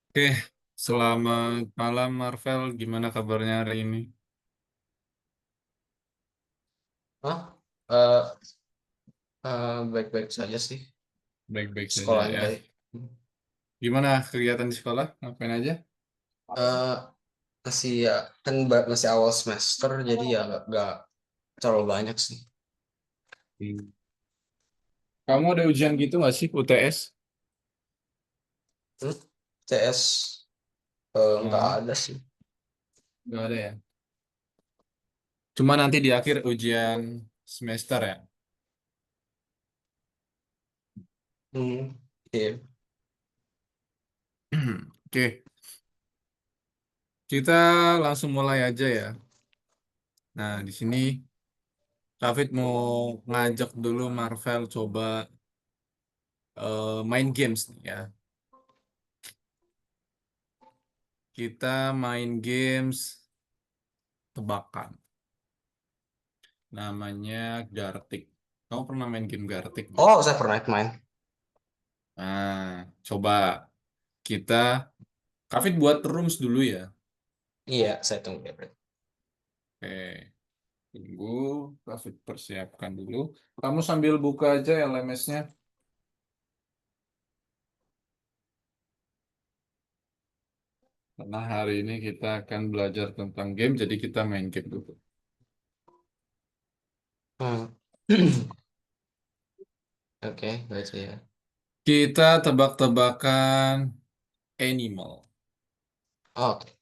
Oke, selamat malam Marvel. Gimana kabarnya hari ini? Hah? Baik-baik saja sih. Baik-baik saja Sekolahnya ya. baik. Gimana kegiatan di sekolah? Ngapain aja? Eh masih ya kan masih awal semester jadi ya nggak terlalu banyak sih. Hmm. Kamu ada ujian gitu nggak sih UTS? Hmm? CS nggak Oh, ada sih. nggak ada ya. Cuma nanti di akhir ujian semester ya. Hmm. Iya. Oke, kita langsung mulai aja ya. Nah, di sini David mau ngajak dulu Marvel coba main games nih ya. Kita main games tebakan. Namanya Gartic. Kamu pernah main game Gartic nggak? Oh, saya pernah main. Nah, coba kita, Kavit buat rooms dulu ya. Iya, saya tunggu ya, Bre. Oke, tunggu. Kavit persiapkan dulu. Kamu sambil buka aja LMS-nya. Karena hari ini kita akan belajar tentang game, jadi kita main game dulu. Hmm. Oke, baca ya. Kita tebak-tebakan animal. Oke.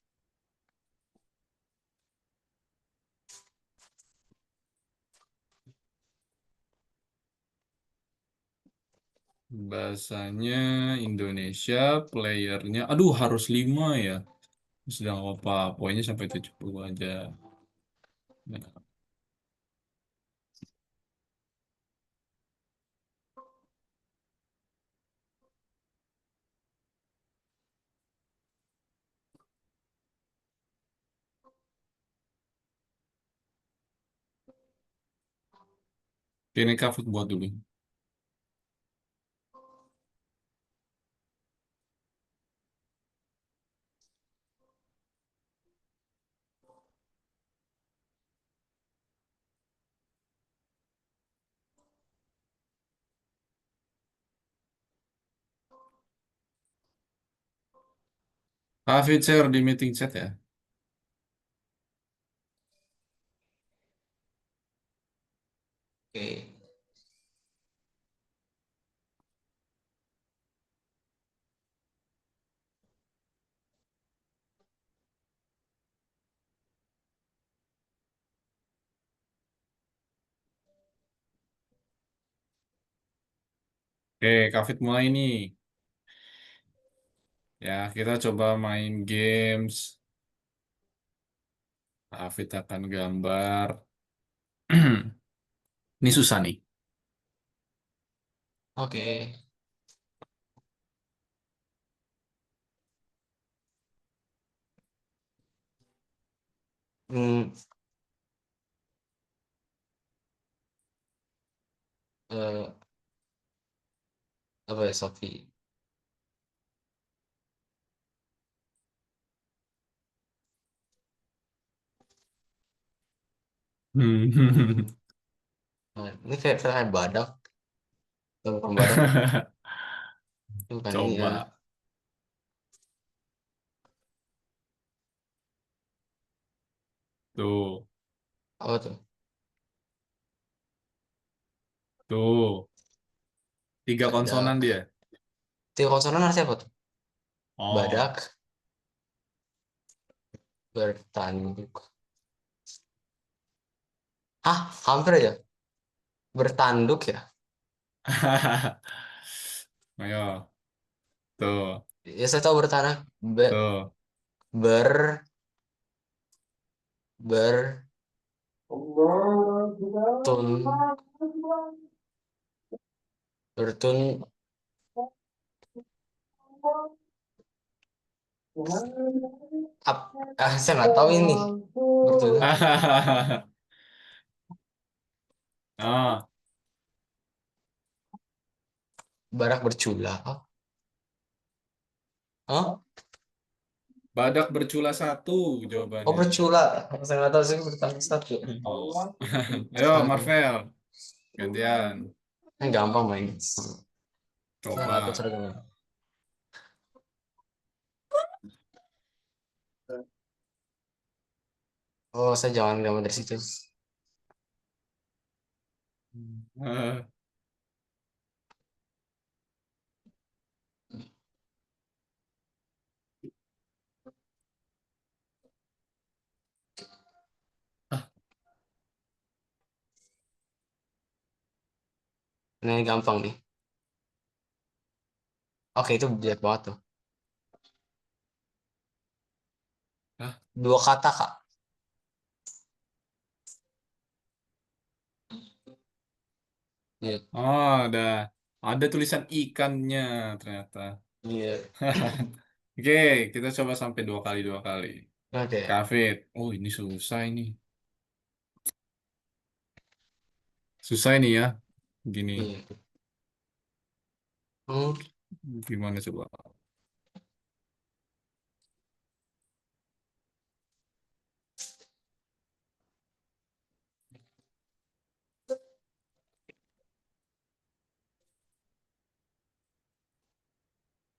Bahasanya Indonesia, playernya, aduh harus 5 ya. Sedang apa, poinnya sampai 70 aja. Nah, ini Kavit buat dulu. Kavit share di meeting chat ya. Oke. Oke, Kavit mulai nih. Ya, kita coba main games. Kavit akan gambar. Ini susah nih. Oke. Hmm. eh, apa ya, Sofi? Hmm. Nah, ini kayak badak. Bukan badak. Bukan ini ya. Coba. Tuh, Apa tuh? tuh. Tiga konsonan Badak. dia. Tiga konsonan artinya apa tuh? Oh. Badak bertanduk. Hah, hampir aja. Bertanduk ya? Ayo. Tuh, Ya saya tahu bertanah. tuh. Ber, bertun, bertun, saya nggak tahu ini. Bertun, Oh. barak bercula. Oh, oh? Badak bercula satu Oh jawabannya. bercula. Saya nggak tahu sih bertambah satu. Ayo, Oke. Marvel, gantian. Ini gampang main. Saya nggak tahu Coba. seragam. Oh, saya jangan gambar dari situ. Eh, Ini gampang nih. Oke, itu jelek banget tuh. ah, Dua kata, Kak. Iya. oh, ada tulisan ikannya ternyata. Iya. Oke, kita coba sampai dua kali. Oke. Kafet. Oh, ini susah ini. Susah ini ya. Gini, Iya. Hmm. gimana coba?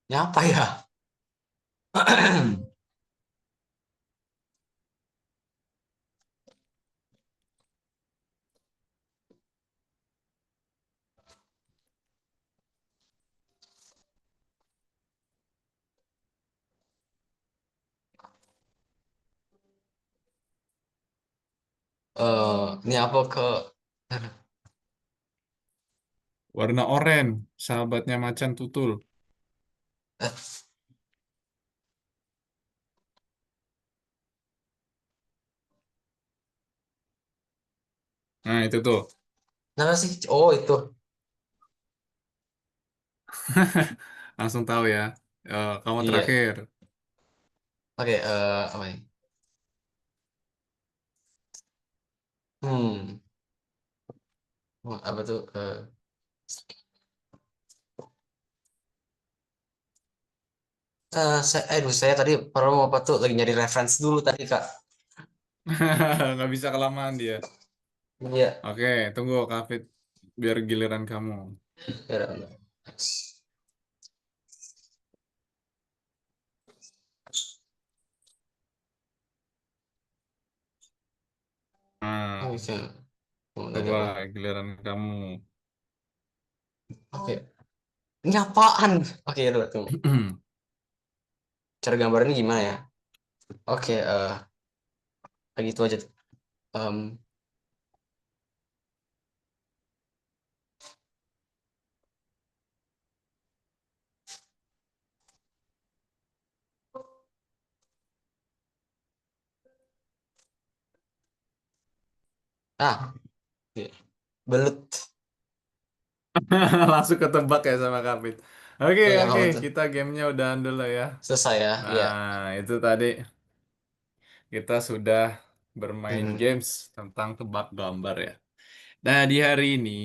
Ini apa ya? Ini apa ke? Warna oranye, sahabatnya macan tutul. Eh, Nah, itu tuh. Kenapa sih? Oh, itu. Langsung tahu ya. Kamu Iya. terakhir. Oke, apa ini? Hmm. Apa tuh? Saya tadi perlu apa tuh lagi nyari reference dulu tadi Kak. Nggak bisa kelamaan dia. Iya. Oke, tunggu Kak Fit. Biar giliran kamu. Ya, udah. Nah, Oke. Udah coba Pak. giliran kamu. Oke. Ini apaan? Oke, ya udah tunggu. Cara gambarnya gimana ya? Oke, kayak gitu aja. Em, oke. Belut. Langsung ketebak ya sama Kak Fit. Oke, Ya, oke. apa tuh? Kita gamenya udahan dulu ya. Selesai ya. Iya. Nah, itu tadi kita sudah bermain Hmm. games tentang tebak gambar ya. Nah, di hari ini,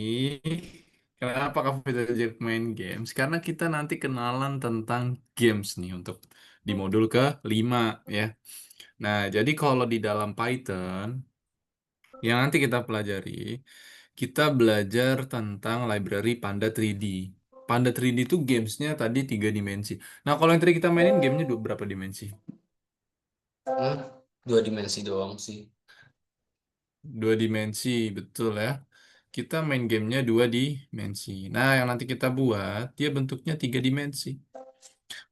kenapa kamu bisa ajak main games? Karena kita nanti kenalan tentang games nih untuk di modul ke-5 ya. Nah, jadi kalau di dalam Python, yang nanti kita pelajari, kita belajar tentang library Panda 3D. Panda 3D itu gamesnya tadi 3 dimensi. Nah, kalau yang tadi kita mainin gamenya berapa dimensi? Hmm. Dua dimensi doang sih. 2 dimensi, betul ya. Kita main gamenya 2 dimensi. Nah, yang nanti kita buat, dia bentuknya 3 dimensi.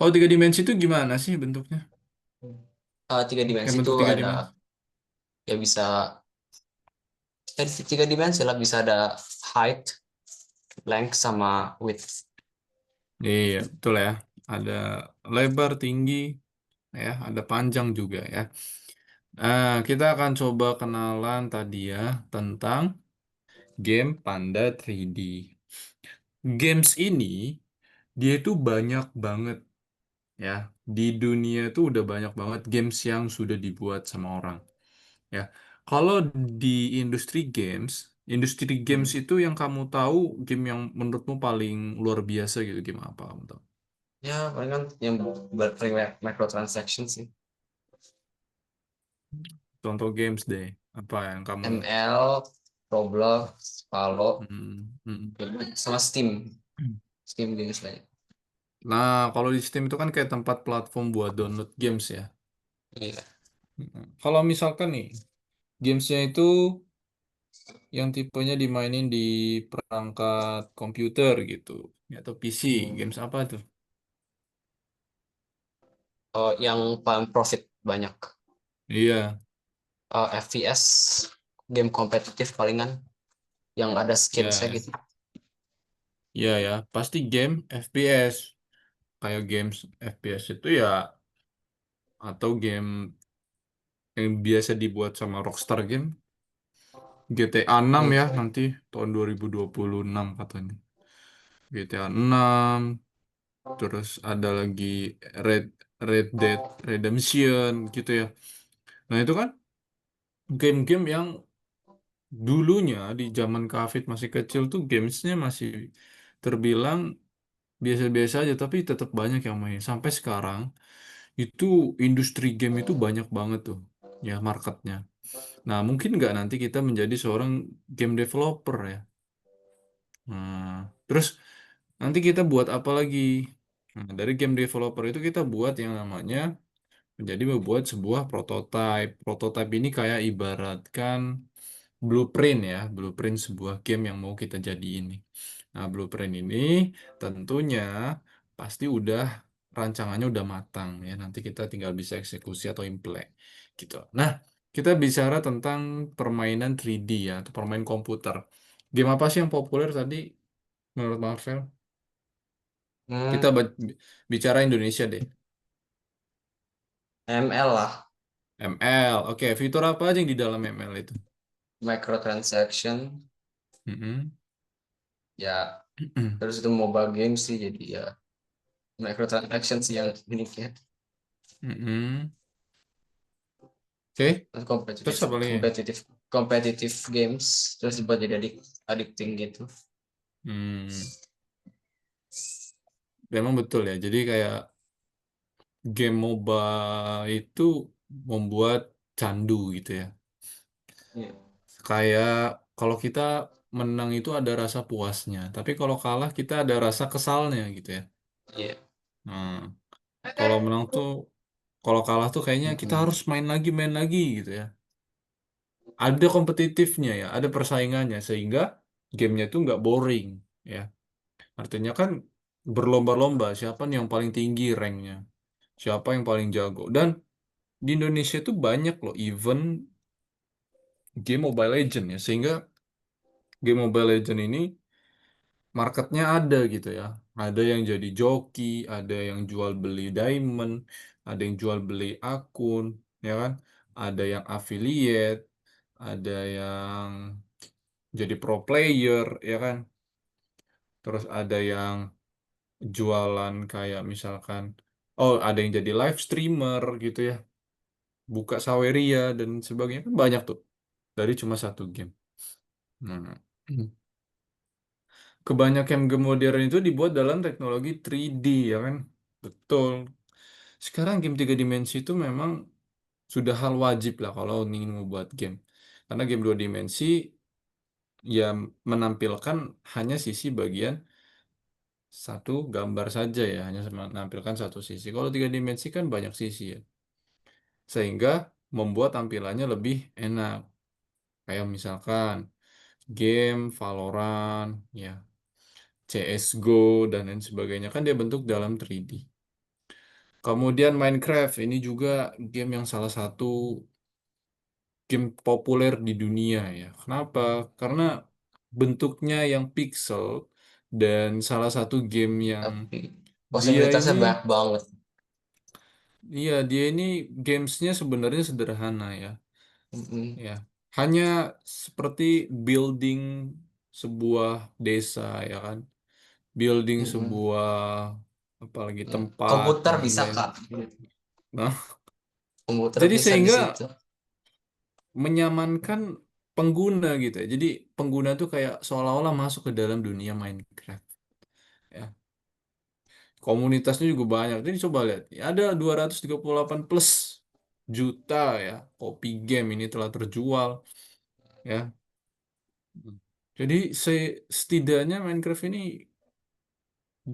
Oh, 3 dimensi itu gimana sih bentuknya? Tiga Yang dimensi itu bentuk tiga ada dimensi. ya bisa tiga dimensi lah bisa ada height, length sama width. Iya, betul ya. Ada lebar, tinggi, ya, ada panjang juga ya. Nah, kita akan coba kenalan tadi ya tentang game Panda 3D. Games ini dia itu banyak banget ya. Di dunia itu udah banyak banget games yang sudah dibuat sama orang. Ya, kalau di industri games Hmm. itu yang kamu tahu game yang menurutmu paling luar biasa gitu game apa kamu tahu? Ya paling kan yang microtransaction sih. contoh games deh. Apa yang kamu? ML, Roblox, Valo, Hmm, hmm, sama Steam. hmm. Steam games banyak. Nah, kalau di Steam itu kan kayak tempat platform buat download games ya. Iya. Kalau misalkan nih, gamesnya itu yang tipenya dimainin di perangkat komputer gitu, atau PC, Hmm. games apa tuh? Oh, yang paling profit banyak. Iya, FPS, game kompetitif palingan, yang ada skinsnya ya, gitu. ya, ya, pasti game FPS. Kayak games FPS itu ya, atau game yang biasa dibuat sama Rockstar Game, GTA 6 ya Hmm. nanti tahun 2026 katanya. GTA 6, terus ada lagi Red Red Dead Redemption gitu ya. Nah, itu kan game-game yang dulunya di zaman Kafit masih kecil tuh gamesnya masih terbilang biasa-biasa aja, tapi tetap banyak yang main. Sampai sekarang itu industri game itu banyak banget tuh ya marketnya. Nah, mungkin nggak nanti kita menjadi seorang game developer ya. Nah, terus nanti kita buat apa lagi? Nah, dari game developer itu kita buat yang namanya menjadi membuat sebuah prototype. Prototype ini kayak ibaratkan blueprint ya, blueprint sebuah game yang mau kita jadi ini. Nah, blueprint ini tentunya pasti udah rancangannya udah matang ya. Nanti kita tinggal bisa eksekusi atau implement gitu. Nah, kita bicara tentang permainan 3D ya, atau permainan komputer. Game apa sih yang populer tadi menurut Marvel? Kita Hmm, bicara Indonesia deh. ML lah, ML. Oke, fitur apa aja yang di dalam ML itu? microtransaction, Mm-mm. ya terus itu mobile game sih, jadi ya microtransaction sih yang uniknya. Mm-mm. Oke, Terus terus kompetitif, apa lagi? kompetitif, kompetitif games, terus dibuat jadi addicting gitu. Hmm, memang betul ya. Jadi kayak game MOBA itu membuat candu gitu ya. Iya, Kayak kalau kita menang itu ada rasa puasnya, tapi kalau kalah kita ada rasa kesalnya gitu ya. iya. Nah, kalau menang tuh, kalau kalah tuh kayaknya kita Mm-mm. harus main lagi gitu ya. Ada kompetitifnya ya, ada persaingannya sehingga gamenya tuh nggak boring ya. Artinya kan berlomba-lomba siapa nih yang paling tinggi ranknya, siapa yang paling jago. Dan di Indonesia tuh banyak loh event game Mobile Legend ya, sehingga game Mobile Legend ini marketnya ada gitu ya. Ada yang jadi joki, ada yang jual beli diamond, ada yang jual beli akun, ya kan? Ada yang affiliate, ada yang jadi pro player, ya kan? Terus ada yang jualan kayak misalkan, oh ada yang jadi live streamer gitu ya, buka Saweria dan sebagainya kan banyak tuh dari cuma satu game. Nah, kebanyakan game modern itu dibuat dalam teknologi 3D ya kan, betul. Sekarang game tiga dimensi itu memang sudah hal wajib lah kalau ingin membuat game, karena game dua dimensi ya menampilkan hanya sisi bagian satu gambar saja ya, hanya menampilkan satu sisi. Kalau tiga dimensi kan banyak sisi ya, sehingga membuat tampilannya lebih enak. Kayak misalkan game Valorant, ya CS:GO dan lain sebagainya kan dia bentuk dalam 3D. Kemudian Minecraft ini juga game yang salah satu game populer di dunia ya. Kenapa? Karena bentuknya yang pixel dan salah satu game yang Tapi dia ini posibilitasnya banyak banget. iya, dia ini gamesnya sebenarnya sederhana ya. Mm-mm. Ya, hanya seperti building sebuah desa ya kan, building Mm-mm. sebuah apalagi Ya. tempat Komputer dan bisa lain-lain. Kak, Nah, komputer jadi bisa di sehingga situ. menyamankan pengguna gitu ya. Jadi pengguna tuh kayak seolah-olah masuk ke dalam dunia Minecraft. Ya, komunitasnya juga banyak. Jadi coba lihat, ya, ada 238 plus juta ya kopi game ini telah terjual ya. Jadi setidaknya Minecraft ini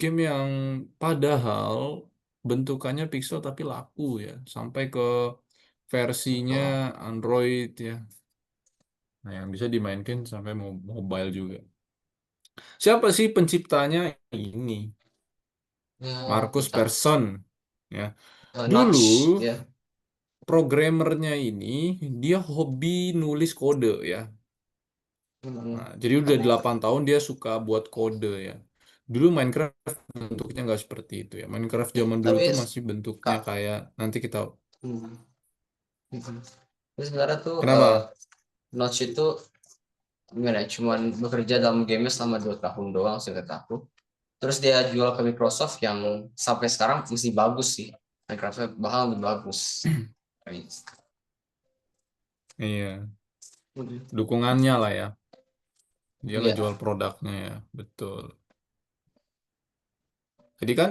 game yang padahal bentukannya pixel tapi laku ya, sampai ke versinya Betul. Android ya. Nah, yang bisa dimainkan sampai mobile juga. Siapa sih penciptanya ini? Ya, Markus kita Persson ya. Dulu notch ya. programmernya ini dia hobi nulis kode ya. Hmm. Nah, jadi udah Kan 8 tahun dia suka buat kode ya. Dulu Minecraft bentuknya nggak seperti itu ya. Minecraft ya, zaman dulu tapi tuh masih bentuknya Kak, kayak nanti kita. hmm. Hmm. Tapi sebenarnya tuh Kenapa? Notch itu gimana ya, cuman bekerja dalam game selama 2 tahun doang seingat aku. Terus dia jual ke Microsoft yang sampai sekarang masih bagus sih. Minecraft bahkan lebih bagus. Iya, Hmm. dukungannya lah ya. Dia ngejual Iya. produknya ya, betul. Jadi kan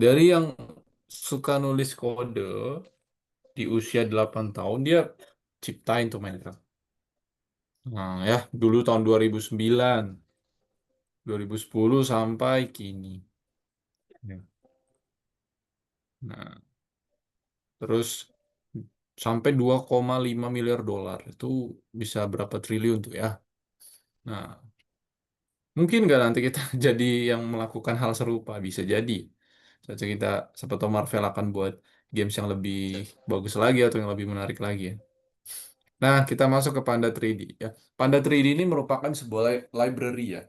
dari yang suka nulis kode di usia 8 tahun dia ciptain tuh Minecraft. Nah, ya, dulu tahun 2009, 2010 sampai kini. Ya. Nah, terus sampai 2,5 miliar dolar. Itu bisa berapa triliun tuh ya. Nah, mungkin nggak nanti kita jadi yang melakukan hal serupa. Bisa jadi. Saja kita, siapa tahu Marvel akan buat games yang lebih bagus lagi atau yang lebih menarik lagi ya. Nah, kita masuk ke Panda 3D ya. Panda 3D ini merupakan sebuah library ya.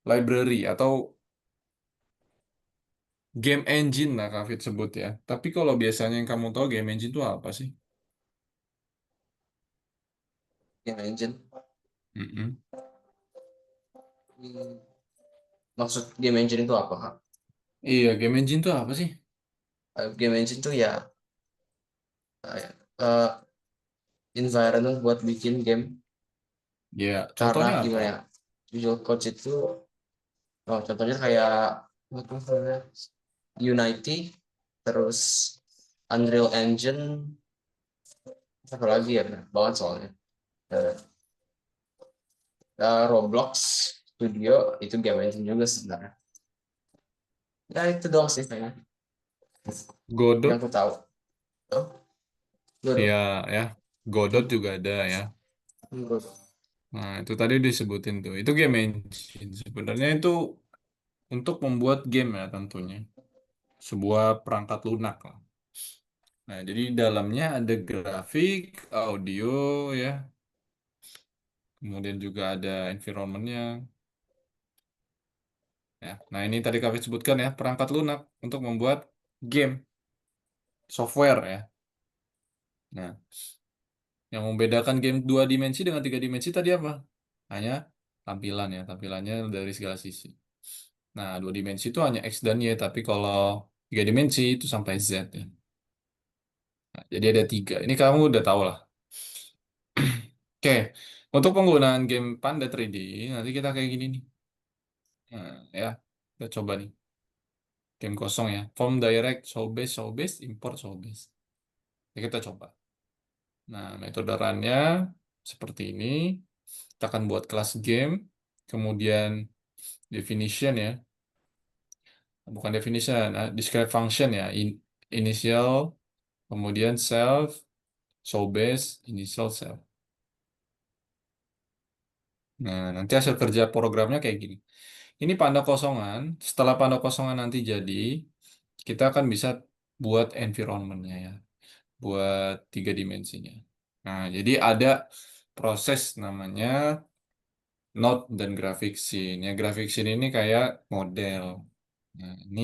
Library atau game engine lah Kak Fit sebut ya. Tapi kalau biasanya yang kamu tahu game engine itu apa sih? Game engine. Mm-mm. Hmm. Maksud game engine itu apa, Kak? Iya, game engine itu apa sih? Game engine itu ya eh, environment buat bikin game. Ya, Karena contohnya apa? gimana ya? Visual Code itu contohnya kayak apa namanya? Unity, terus Unreal Engine, apa lagi ya? Banyak banget soalnya. Eh, Roblox Studio itu game engine juga sebenarnya. Ya itu doang sih kayaknya yang Godot, aku tahu. Oh, ya, good. ya. Godot juga ada ya. Good. Nah, itu tadi disebutin tuh. Itu game engine. Sebenarnya itu untuk membuat game ya tentunya. Sebuah perangkat lunak lah. Nah, jadi di dalamnya ada grafik, audio ya. Kemudian juga ada environmentnya ya. Nah, ini tadi kami sebutkan ya, perangkat lunak untuk membuat game, software ya. Nah, yang membedakan game dua dimensi dengan tiga dimensi tadi apa? Hanya tampilan ya, tampilannya dari segala sisi. Nah, dua dimensi itu hanya X dan Y, tapi kalau tiga dimensi itu sampai Z ya. Nah, jadi ada tiga. Ini kamu udah tahu lah. Oke, untuk penggunaan game Panda 3D, nanti kita kayak gini nih. Nah, ya, kita coba nih. Game kosong ya. Form direct, show base, show base, import, show base. Ya, kita coba. Nah, metode runnya seperti ini. Kita akan buat kelas game, kemudian definition ya. Bukan definition, describe function ya. Initial, kemudian self, show base, initial self. Nah, nanti hasil kerja programnya kayak gini. Ini panda kosongan. Setelah panda kosongan nanti jadi, kita akan bisa buat environmentnya ya, buat tiga dimensinya. Nah, jadi ada proses namanya node dan graphic scene. Ya, graphic scene ini kayak model. Nah, ini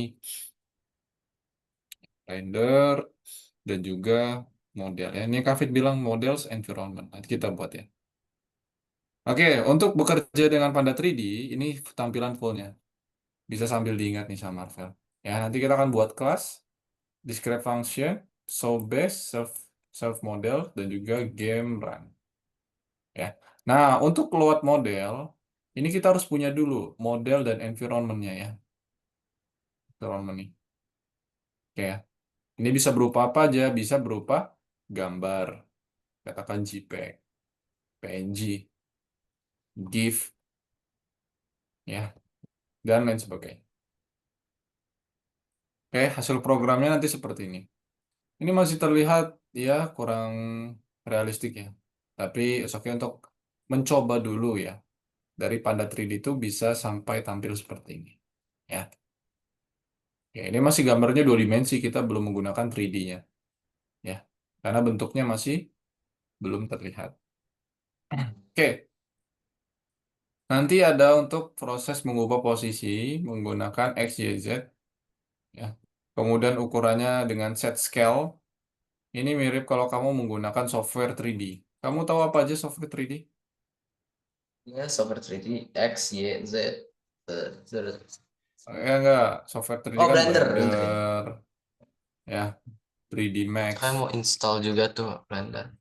render dan juga model. Ya, ini Kak Fit bilang models environment. Nanti kita buat ya. Oke, untuk bekerja dengan Panda 3D, ini tampilan fullnya. Bisa sambil diingat nih sama Marvel. Ya, nanti kita akan buat kelas, describe function, show base, self model, dan juga game run. Ya. Nah, untuk load model, ini kita harus punya dulu model dan environment-nya ya. Environment nih. Oke ya. Ini bisa berupa apa aja? Bisa berupa gambar, katakan JPEG, PNG, GIF, ya, dan lain sebagainya. Oke, hasil programnya nanti seperti ini. Ini masih terlihat ya kurang realistik ya. Tapi oke untuk mencoba dulu ya. Dari Panda 3D itu bisa sampai tampil seperti ini. Ya. Ya, ini masih gambarnya dua dimensi, kita belum menggunakan 3D-nya. Ya. Karena bentuknya masih belum terlihat. Oke, nanti ada untuk proses mengubah posisi menggunakan X, Y, Z. Ya. Kemudian ukurannya dengan set scale. Ini mirip kalau kamu menggunakan software 3D. Kamu tahu apa aja software 3D? Ya, software 3D X, Y, Z. Ya enggak, software 3D Oh, kan Blender ya. Blender, ya, 3D Saya Max, mau install juga tuh Blender.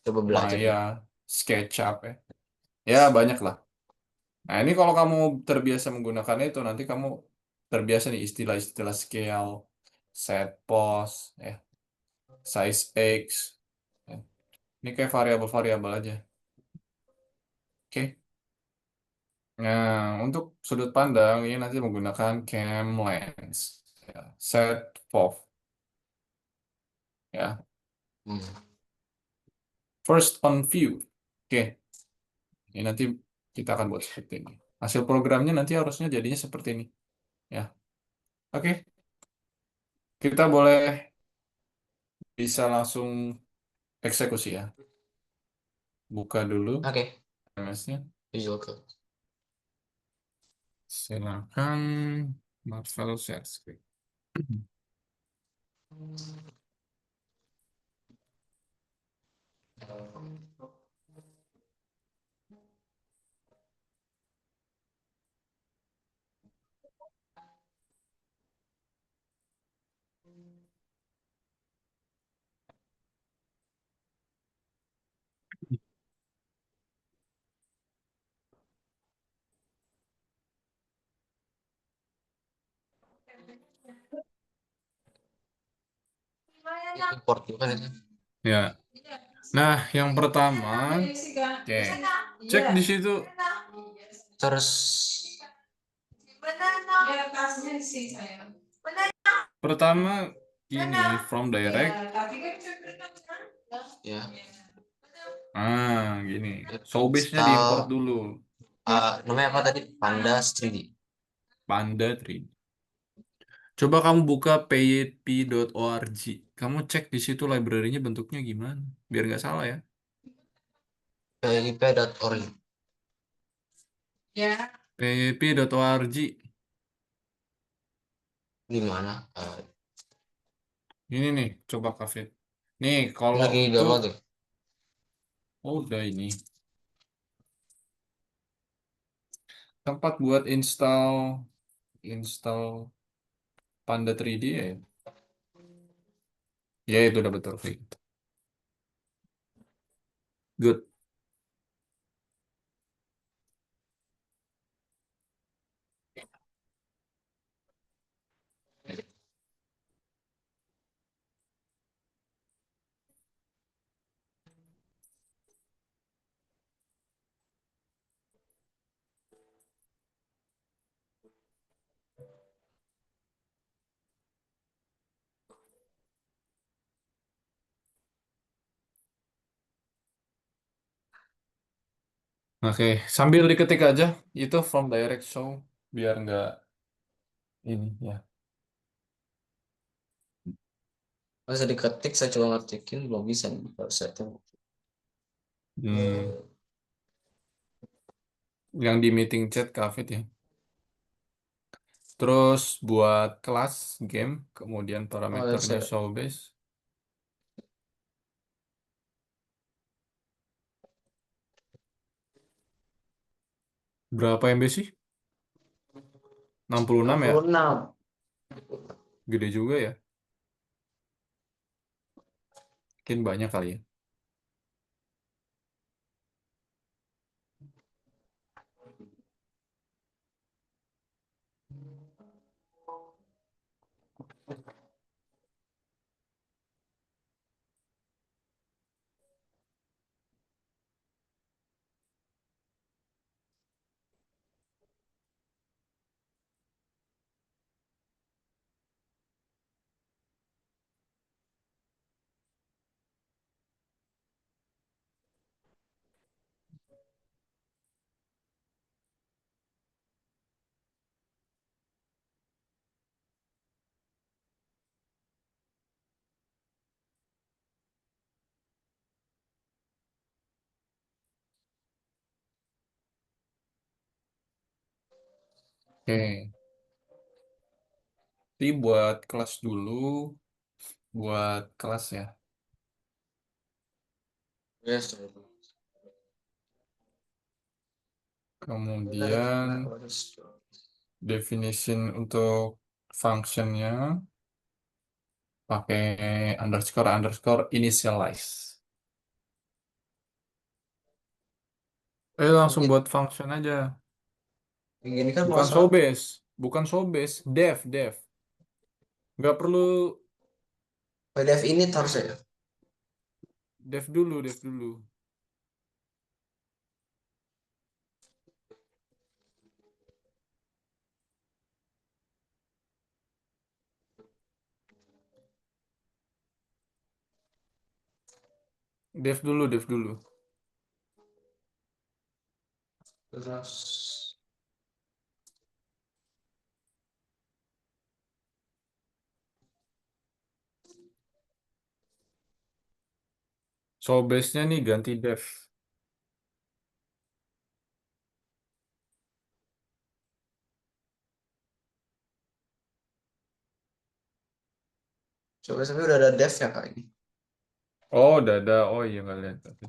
Coba belajar Maya, dulu. SketchUp ya. Ya banyak lah. Nah ini kalau kamu terbiasa menggunakannya itu nanti kamu terbiasa nih istilah-istilah scale, set pose, ya, size X. Ya. Ini kayak variabel-variabel aja. Oke. Nah, untuk sudut pandang ini nanti menggunakan cam lens, ya, set POV, ya, Hmm. first on view. Oke, ini nanti kita akan buat seperti ini. Hasil programnya nanti harusnya jadinya seperti ini, ya. Oke, kita boleh bisa langsung eksekusi ya. Buka dulu Oke, MS-nya. Visual Code. Silakan Marvel share screen. Import juga kan itu. Ya. Nah, yang pertama, oke, cek di situ. Terus Pertama, ini from direct. ya, Gini. Showbase-nya diimport install dulu. namanya apa tadi? Pandas 3D. Panda 3D. Coba kamu buka payp.org. Kamu cek di situ library-nya bentuknya gimana. Biar nggak salah ya. pip.org. payp.org. Di mana? Ini nih, coba Kafit. Nih, kalau Lagi itu, download ya? oh udah ini. Tempat buat install Panda 3D ya. Ya, itu udah betul. Fit. Good. Oke, sambil diketik aja itu from direct show biar nggak ini ya. Bisa diketik, saya coba ngetikin belum bisa nih kalau setting. Hmm, yang di meeting chat Kafit ya. Terus buat kelas game, kemudian Oh, parameternya saya show base. Berapa MB sih? 66 ya? 66. Gede juga ya. Mungkin banyak kali ya. Oke. Jadi buat kelas dulu, buat kelas ya. Yes. Kemudian definition untuk functionnya pakai underscore underscore initialize. Langsung buat function aja. Yang gini kan Bukan masa sobase, bukan sobase, dev. Nggak perlu PDF ini harusnya ya. dev dulu. Dev dulu. Terus Sobase-nya nih ganti dev. coba sampai udah ada dev ya kak ini. Oh, udah ada. Oh iya nggak lihat. Tapi.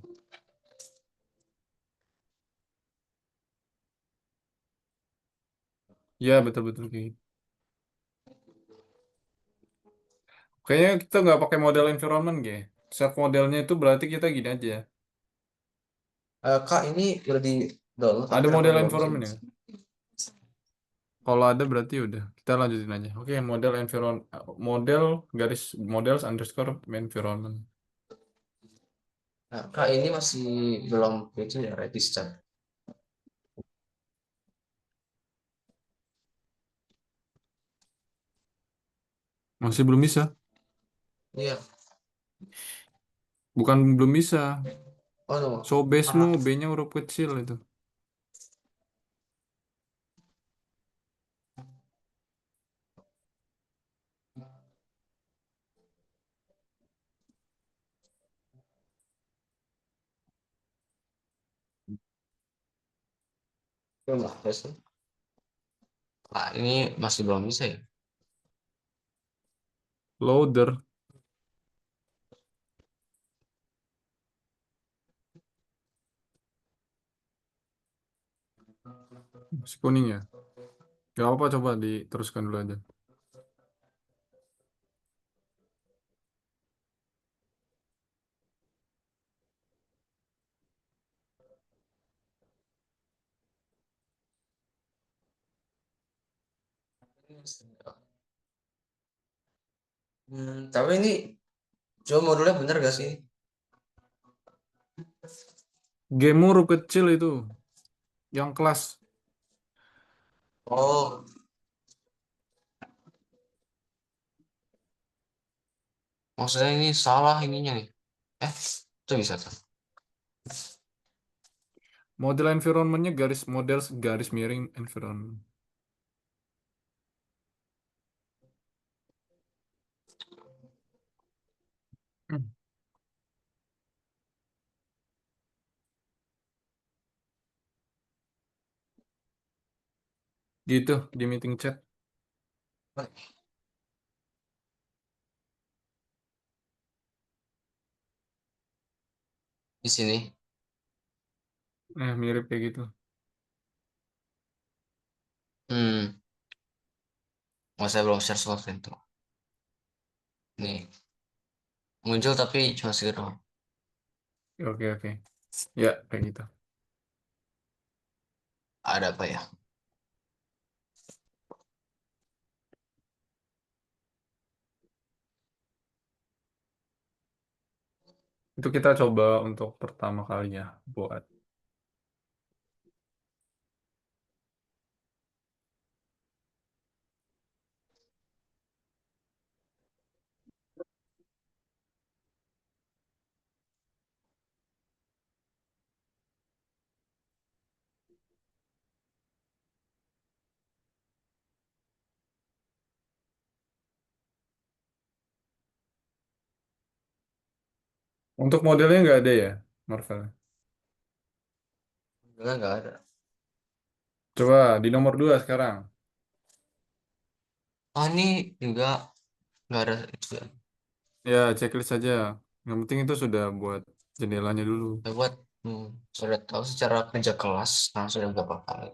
Ya betul-betul kayak gitu. Kayaknya kita nggak pakai model environment, gitu. Set modelnya itu berarti kita gini aja. Kak ini udah di download tapi Ada aku model belum sih. environment ya? Kalau ada berarti udah. Kita lanjutin aja. Oke, model garis models underscore environment. Nah, kak ini masih belum itu ya register. Masih belum bisa. Iya. Bukan belum bisa. Oh tuh. So base-mu Ah, B-nya huruf kecil itu. belum ada sih. Nah, ini masih belum bisa ya. Loader. Masih kuning ya? Gak apa coba diteruskan dulu aja. Tapi ini coba modulnya bener gak sih? Game-mu huruf kecil itu. Yang kelas. Oh, maksudnya ini salah ininya nih. Itu bisa tuh. Model environment-nya garis miring environment. Hmm. Gitu di meeting chat. Di sini. Mirip kayak gitu. Hmm, oh, saya belum share soal itu. Nih, muncul tapi cuma segitu. Oke. Ya, kayak gitu. Ada apa ya? Itu kita coba untuk pertama kali ya buat. Untuk modelnya nggak ada ya, Marvel. Enggak ada. Coba di nomor 2 sekarang. Oh, ini juga nggak ada itu ya. Ya, checklist saja. Yang penting itu sudah buat jendelanya dulu. Ya buat sudah tahu secara kerja kelas, nah sudah berapa kali.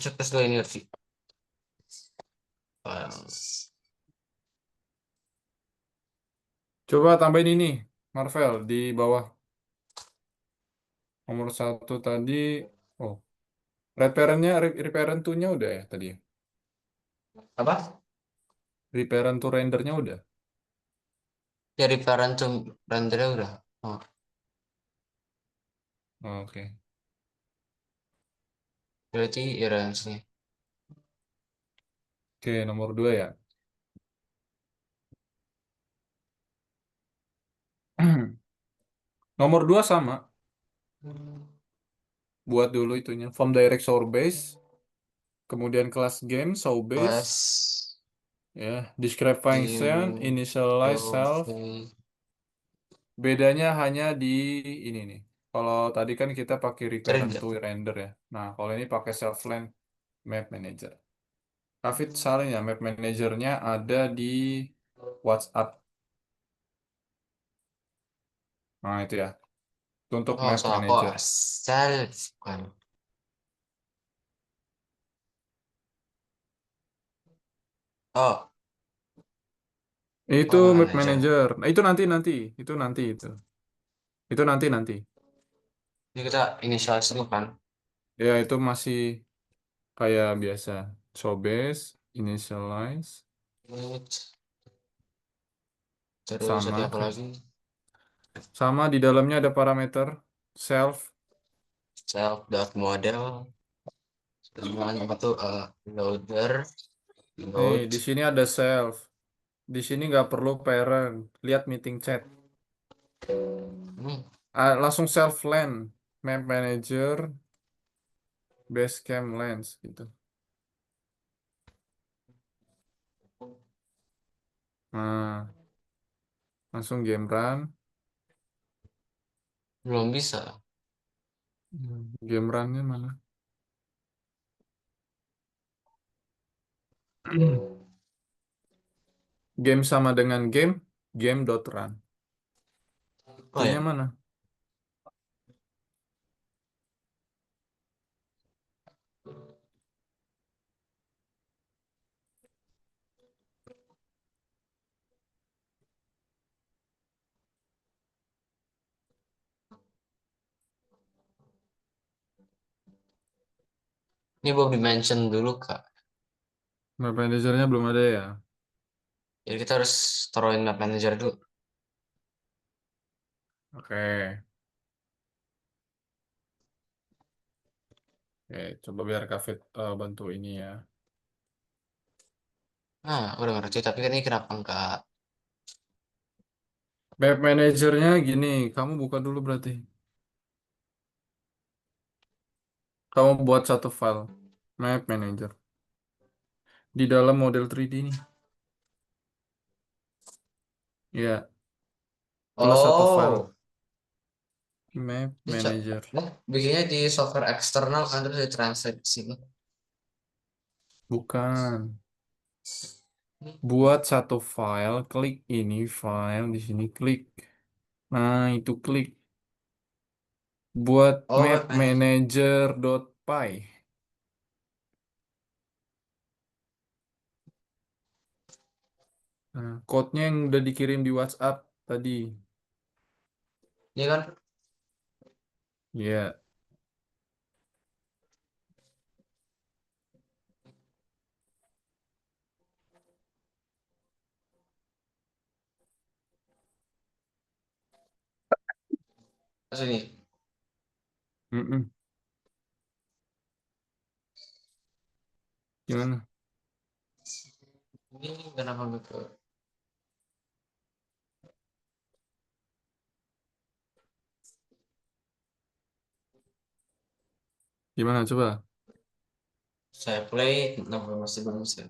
Cek tes dulu ini Lutfi. Coba tambahin ini, Marvel di bawah nomor satu tadi. Oh, reparent to-nya udah ya tadi. Apa? Reparent to rendernya udah. Dari parentum rendernya udah. Oh, Oke, berarti range-nya. oke nomor dua ya. Nomor dua sama. Buat dulu itunya. From direct source base, kemudian kelas game, show base, Kelas ya, describe function, game initialize self. LV Bedanya hanya di ini nih. Kalau tadi kan kita pakai referent render. to render ya. Nah, kalau ini pakai self length map manager. Tapi salahnya map manajernya ada di WhatsApp. Nah, itu ya. Itu untuk Oh, map salah. Oh, manager. self kan. Oh, Itu oh map manager. manager. Nah, itu nanti. Itu nanti itu. Itu nanti. Ini kita inisialis dulu kan. Ya, itu masih kayak biasa. Show base, initialize, Terus ada sama. apa lagi? Sama di dalamnya ada parameter self. Self dot model. Dengan apa tuh? Loader, Nih, load. di sini ada self. Di sini nggak perlu parent. Lihat meeting chat. Hmm, Langsung self lens, map manager, basecamp lens gitu. Nah, langsung game run. belum bisa. Game runnya mana? Game sama dengan game.run. Oh T-nya ya, mana? ini belum di-mention dulu Kak. Map managernya belum ada ya. Jadi kita harus taruhin map manager dulu. Oke, Oke, coba biar Kafit bantu ini ya. Nah, udah ngerti. Tapi kan ini kenapa enggak? Map managernya gini, kamu buka dulu berarti. Kamu buat satu file, map manager. Di dalam model 3D nih. Ya, plus satu file, Oh, map ini manager. bikinnya di software eksternal kan terus ditranslate ke sini. Bukan. Buat satu file, klik ini file di sini klik. Nah, itu klik. Buat Oh, map web manager. manager.py. Nah, code-nya yang udah dikirim di WhatsApp tadi. Ini kan, Ya, terus ini. mm-mm. Gimana? Ini kenapa gitu? Gimana coba? Saya play, kenapa masih belum bisa?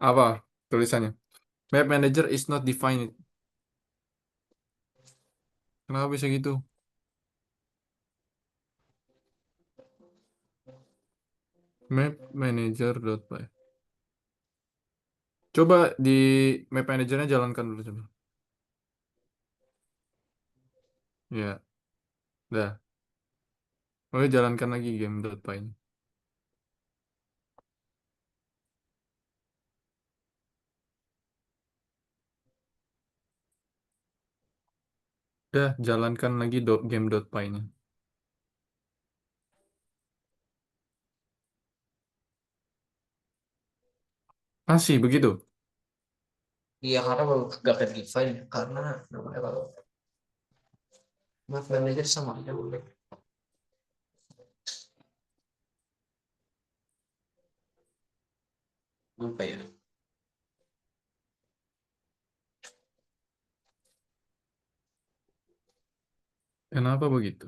Apa tulisannya? Map manager is not defined. Kenapa bisa gitu? Map manager.py. Coba di map manajernya jalankan dulu coba. Ya, dah. Oke, jalankan lagi game.py. Dah, jalankan lagi game.py-nya. Masih begitu. Iya karena baru gak ke define karena namanya kalau map manager sama aja udah apa ya? Kenapa begitu?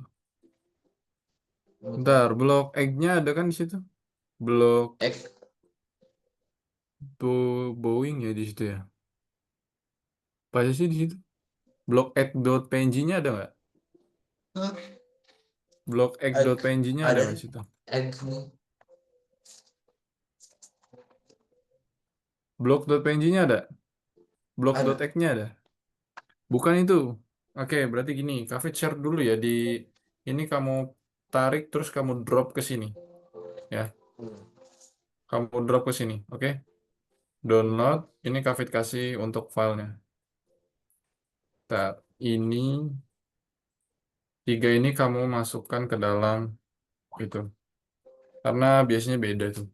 Lupa. Ntar, blok egg-nya ada kan di situ? Blok X Boeing ya di situ ya. Apa aja sih di situ? Blok egg.png-nya ada nggak? Blok egg egg.png-nya ada ada nggak di situ? egg nih Blok.png-nya ada? ada. Blok.egg-nya ada? Bukan itu. Oke, berarti gini, Kavit share dulu ya di ini kamu tarik terus kamu drop ke sini ya. Kamu drop ke sini, oke? Download, ini Kavit kasih untuk filenya. Nah, ini tiga ini kamu masukkan ke dalam itu. Karena biasanya beda tuh.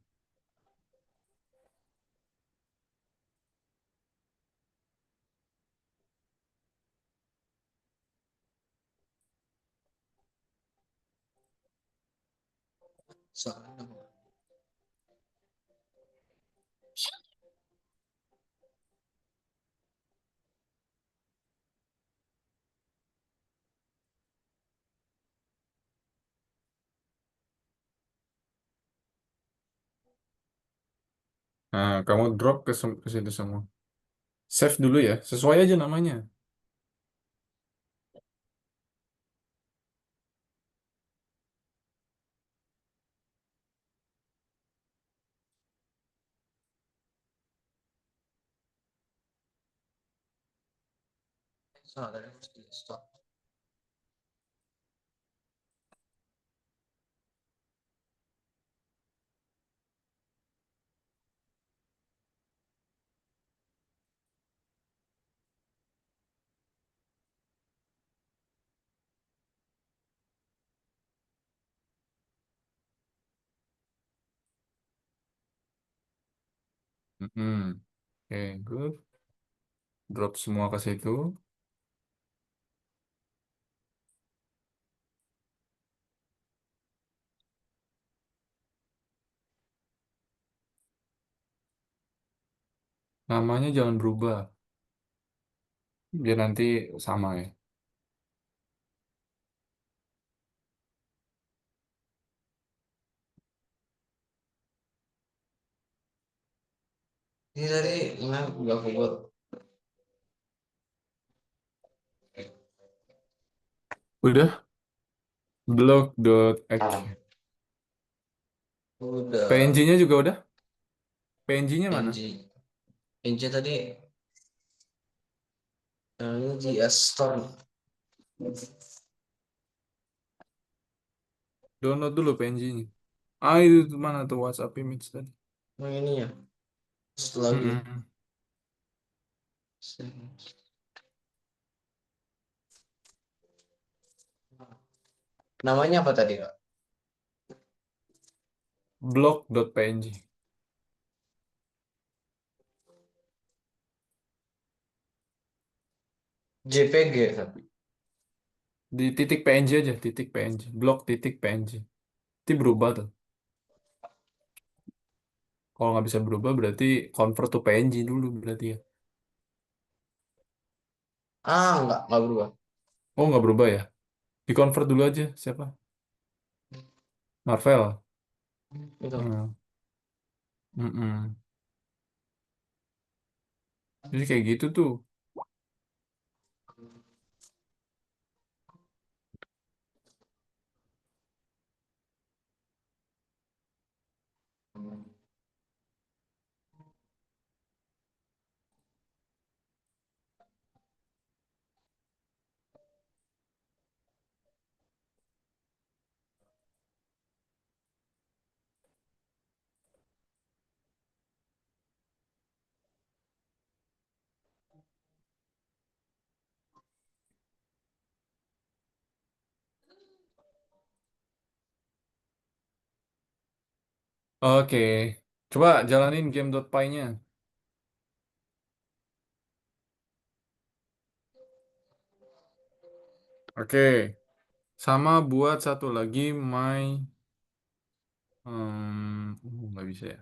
Soalnya Nah, kamu drop ke situ semua. Save dulu ya, sesuai aja namanya. soalnya harus di stop. Mm-mm. Oke, good. Drop semua ke situ. Namanya jangan berubah, biar nanti sama ya. Ini tadi map udah aku buat. Udah, blog.x. Udah PNG-nya juga udah. PNG-nya mana? PNG. PNG tadi ini GS Store. Download dulu PNG-nya. Ah, itu mana tuh WhatsApp image tadi? Yang ini ya. Satu lagi. Mm-mm. Namanya apa tadi kak? Blog.png. JPG tapi. Di titik PNG aja, titik PNG. Blog titik PNG. Nanti berubah tuh. Kalau nggak bisa berubah berarti convert to PNG dulu berarti ya. Ah nggak berubah. Oh, nggak berubah ya? Di convert dulu aja. Siapa? Marvel. Itu. Hmm. Mm-mm. Jadi kayak gitu tuh. Oke, coba jalanin game.py-nya. Oke, sama buat satu lagi my nggak bisa ya.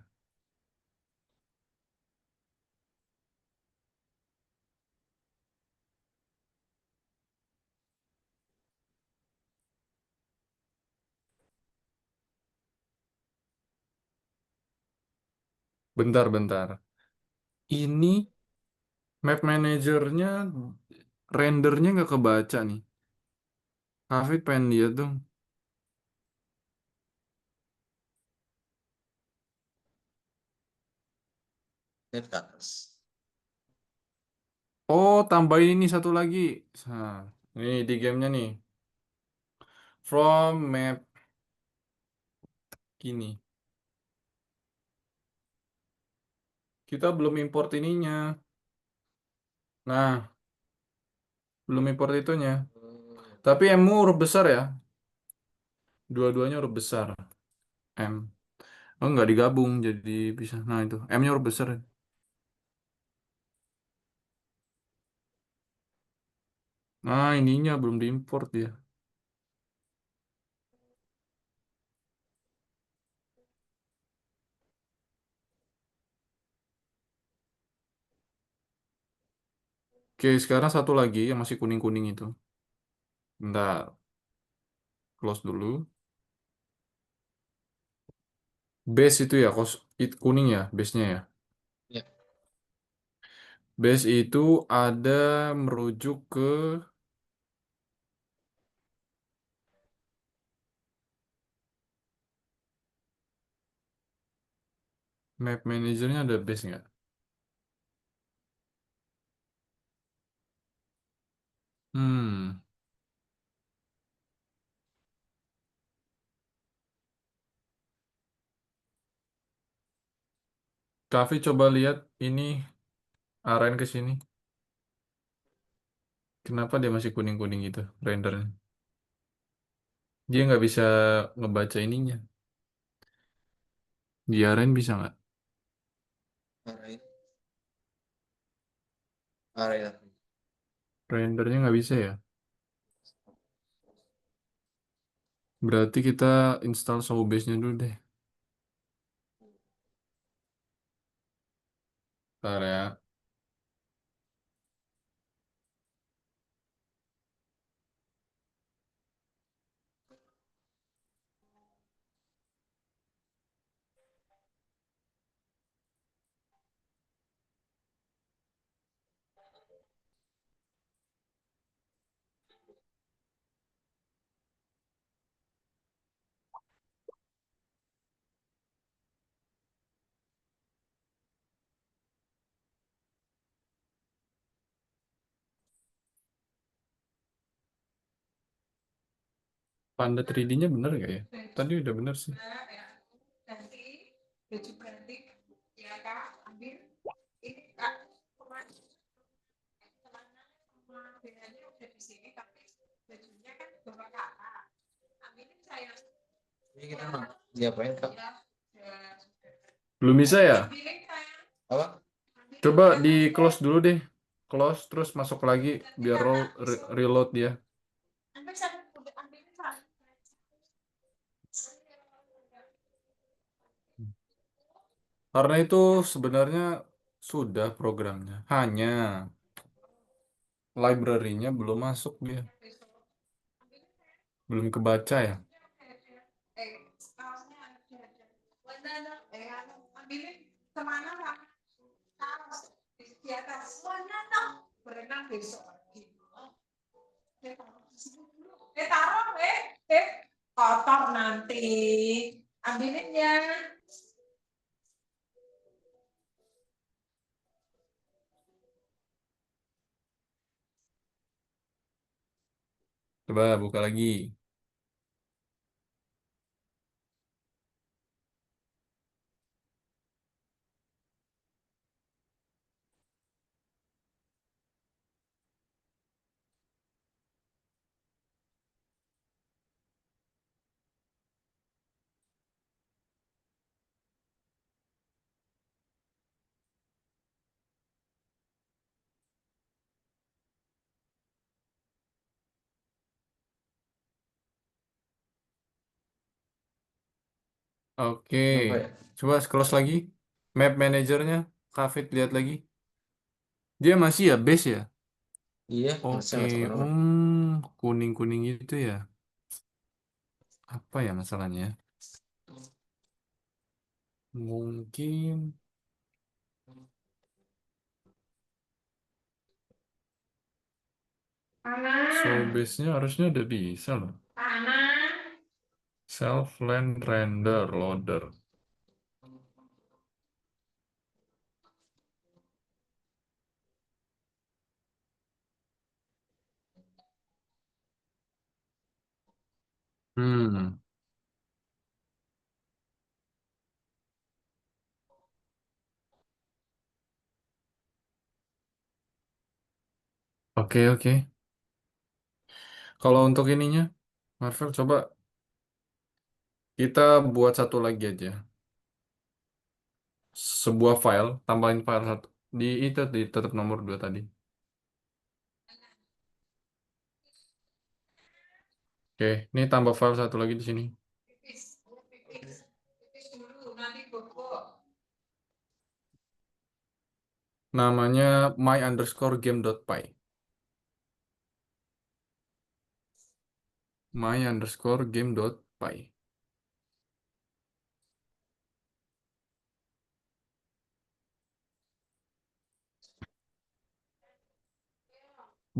Bentar-bentar. Ini map manajernya rendernya nggak kebaca nih. Hafid pengen lihat dong. Lihat ke atas. Oh, tambahin ini satu lagi. Nah, ini di gamenya nih. From map gini. Kita belum import ininya. Nah, belum import itunya. Hmm. Tapi M-mu huruf besar ya. Dua-duanya huruf besar. M. Oh, nggak digabung jadi bisa. Nah, itu. M-nya huruf besar. Nah, ininya belum diimport ya. Oke, sekarang satu lagi yang masih kuning-kuning itu. Bentar, close dulu. Base itu ya, kuning ya, base-nya ya. Ya. Base itu ada merujuk ke map manajernya ada base nggak? Hmm, Kavi coba lihat ini arahin ke sini. Kenapa dia masih kuning-kuning gitu rendernya? Dia nggak bisa ngebaca ininya. Diarahin bisa nggak? Arahin. Arahin. Rendernya nggak bisa ya? Berarti kita install Showbase-nya dulu deh. Bentar ya. Panda 3D-nya bener nggak ya? Tadi udah bener sih. Ini kita diapain kak? Belum bisa ya? Apa? Coba di close dulu deh. Close terus masuk lagi biar reload dia. Karena itu sebenarnya sudah programnya. Hanya library-nya belum masuk dia. Belum kebaca ya. Kotor nanti ambilin ya. Coba buka lagi. Oke. Kenapa ya? Coba scroll lagi. Map manajernya. Kafit lihat lagi. Dia masih ya base ya? Iya, masih Oke. nggak tahu kenapa. Kuning-kuning itu ya. Apa ya masalahnya? Mungkin show Kanan, base-nya harusnya udah bisa loh. kanan. Self land render loader. Hmm. Oke, oke. Kalau untuk ininya, Marvel coba kita buat satu lagi aja. Sebuah file, tambahin file satu. Di itu di tetap nomor 2 tadi. Oke, ini tambah file satu lagi di sini. Pipis, pipis, pipis dulu, nanti bobo. Namanya my_game.py. my_game.py.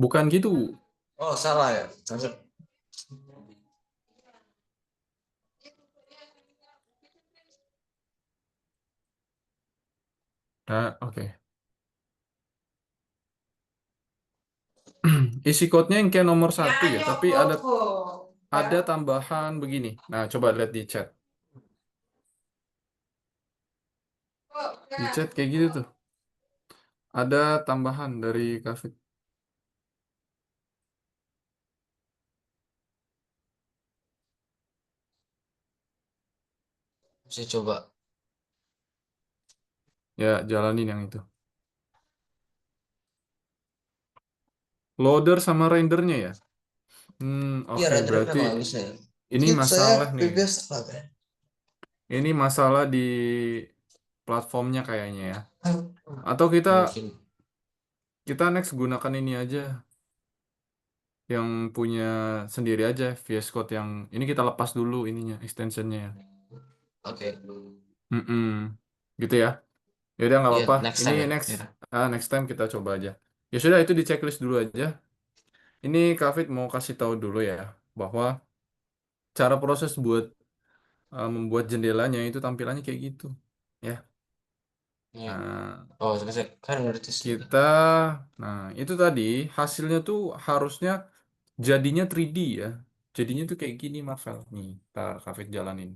Bukan gitu. Oh, salah ya. Maksud, Nah, oke. Isi code-nya yang kayak nomor Ya, satu ya, ayo tapi ada bobo. ada Baru tambahan begini. Nah, coba lihat di chat. Di ya. chat kayak gitu tuh. Ada tambahan dari Cafe. saya coba. Ya, jalanin yang itu. Loader sama rendernya ya. Iya, Oke, render berarti memang habisnya ya. ini Ini saya masalah nih. previous salah kan? Ini masalah di platformnya kayaknya ya. Atau kita Mungkin. kita next gunakan ini aja yang punya sendiri aja VS Code yang ini kita lepas dulu ininya extensionnya ya. Oke. Mm-mm. Gitu ya. Ya udah nggak Iya, apa-apa. next Ini time ya. next Iya. next time kita coba aja. Ya sudah itu di checklist dulu aja. Ini Kak mau kasih tahu dulu ya bahwa cara proses buat membuat jendelanya itu tampilannya kayak gitu. Ya. Iya. Nah, Oh, saya kan ngerti sih. kita nah itu tadi hasilnya tuh harusnya jadinya 3D ya. Jadinya tuh kayak gini Marvel. Nih, ntar Kak jalanin.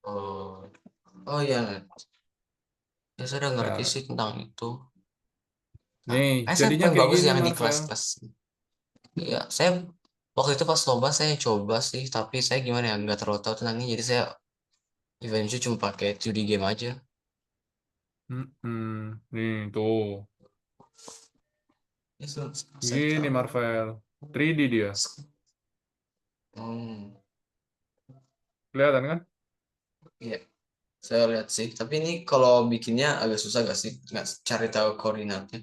Oh. Oh iya, ya saya udah ngerti Ntar. sih tentang itu. Nah, Nih, saya jadinya paling kayak bagus gini yang di Marvel. kelas-kelas. Ya, saya waktu itu pas lomba saya coba sih, tapi saya gimana ya nggak terlalu tahu tentang ini, jadi saya eventually cuma pakai 2D game aja. Nih tuh. Ya, saya Gini tahu. Marvel. 3D dia. Hmm, Kelihatan kan? iya, saya lihat sih. Tapi ini kalau bikinnya agak susah gak sih? Nggak cari tahu koordinatnya.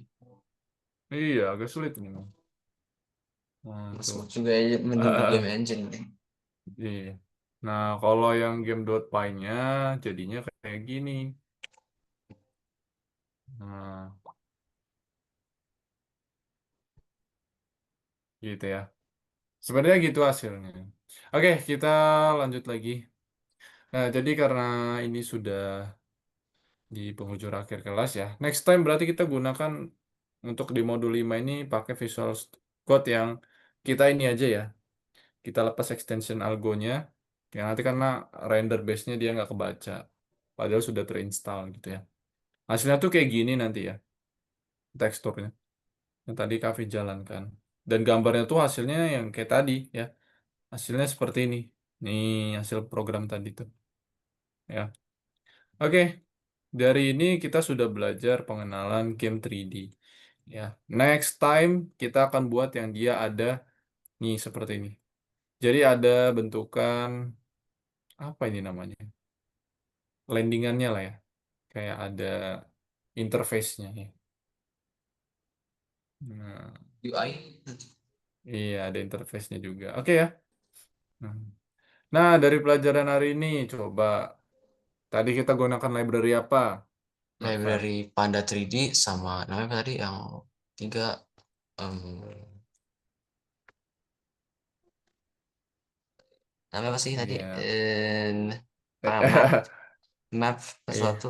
Iya, agak sulit ini. Nah, tuh. Masuk juga ya menunggu game Ah, engine nih. iya. Nah, kalau yang game.py-nya jadinya kayak gini. Nah, gitu ya. Sebenarnya gitu hasilnya. Oke, kita lanjut lagi. Nah, jadi karena ini sudah di penghujung akhir kelas ya. Next time berarti kita gunakan untuk di modul 5 ini pakai Visual Code yang kita ini aja ya. Kita lepas extension algonya. Yang nanti karena render base-nya dia nggak kebaca. Padahal sudah terinstall gitu ya. Hasilnya tuh kayak gini nanti ya. Teksturnya. Yang tadi Kavi jalankan. Dan gambarnya tuh hasilnya yang kayak tadi ya. Hasilnya seperti ini. Nih hasil program tadi tuh. Ya. Oke, dari ini kita sudah belajar pengenalan game 3D. Ya, next time kita akan buat yang dia ada nih seperti ini. Jadi ada bentukan apa ini namanya? Landingannya lah ya. Kayak ada interface-nya ya. Nah, UI. iya ada interface-nya juga. Oke ya. Nah, nah, dari pelajaran hari ini coba tadi kita gunakan library apa, Marvel? Library Panda 3D sama namanya apa tadi yang tiga em, namanya apa sih tadi? Iya. Map map Iya. sesuatu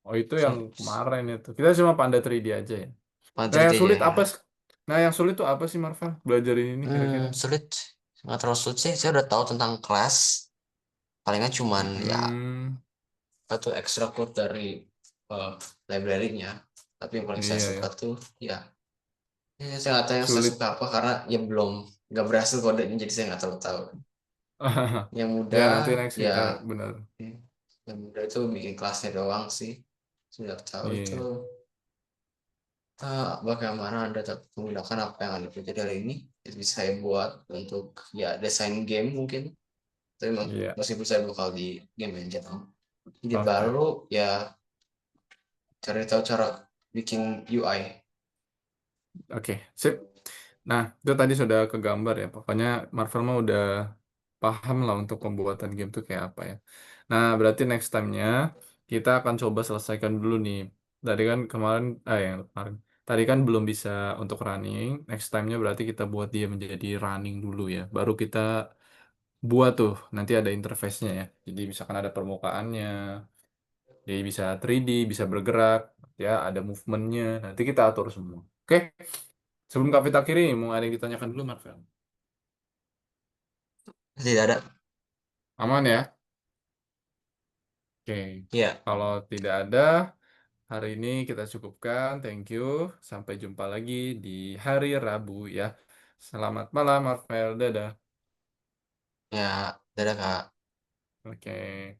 Oh itu yang kemarin itu. Kita cuma Panda 3D aja ya. Panda Nah 3D yang ya. sulit apa? Nah yang sulit tuh apa sih Marvel? Belajar ini kira-kira? Sulit, nggak terlalu sulit sih. Saya udah tahu tentang kelas. Palingan cuman ya Hmm, satu extra code dari eh, library-nya. Tapi yang paling saya iya suka ya. tuh ya, saya nggak tahu yang saya Sulit. suka apa karena ya belum nggak berhasil kodenya jadi saya nggak terlalu tahu. Yang Ya mudah nanti next ya kita benar. yang mudah itu bikin kelasnya doang sih. Sudah tahu itu Iya. bagaimana Anda menggunakan apa yang Anda pelajari hari ini. Itu bisa saya buat untuk ya desain game mungkin. Tapi Iya. meskipun saya bakal di game engine. Ide Oke. baru ya cari tahu cara bikin UI. Oke. Sip. Nah, itu tadi sudah kegambar ya. Pokoknya Marvel mah udah paham lah untuk pembuatan game tuh kayak apa ya. Nah, berarti next time-nya kita akan coba selesaikan dulu nih. Tadi kan kemarin, yang kemarin. Tadi kan belum bisa untuk running. Next time-nya berarti kita buat dia menjadi running dulu ya. Baru kita buat tuh, nanti ada interface-nya ya. Jadi misalkan ada permukaannya, jadi bisa 3D, bisa bergerak, ya ada movement-nya. Nanti kita atur semua. Oke? Sebelum Kak Vita kirim, mau ada yang ditanyakan dulu, Marvel? Tidak ada. Aman ya? Oke. Ya, Kalau tidak ada, hari ini kita cukupkan. Thank you. Sampai jumpa lagi di hari Rabu ya. Selamat malam, Marvel. Dadah. ya, dadah Kak. Oke.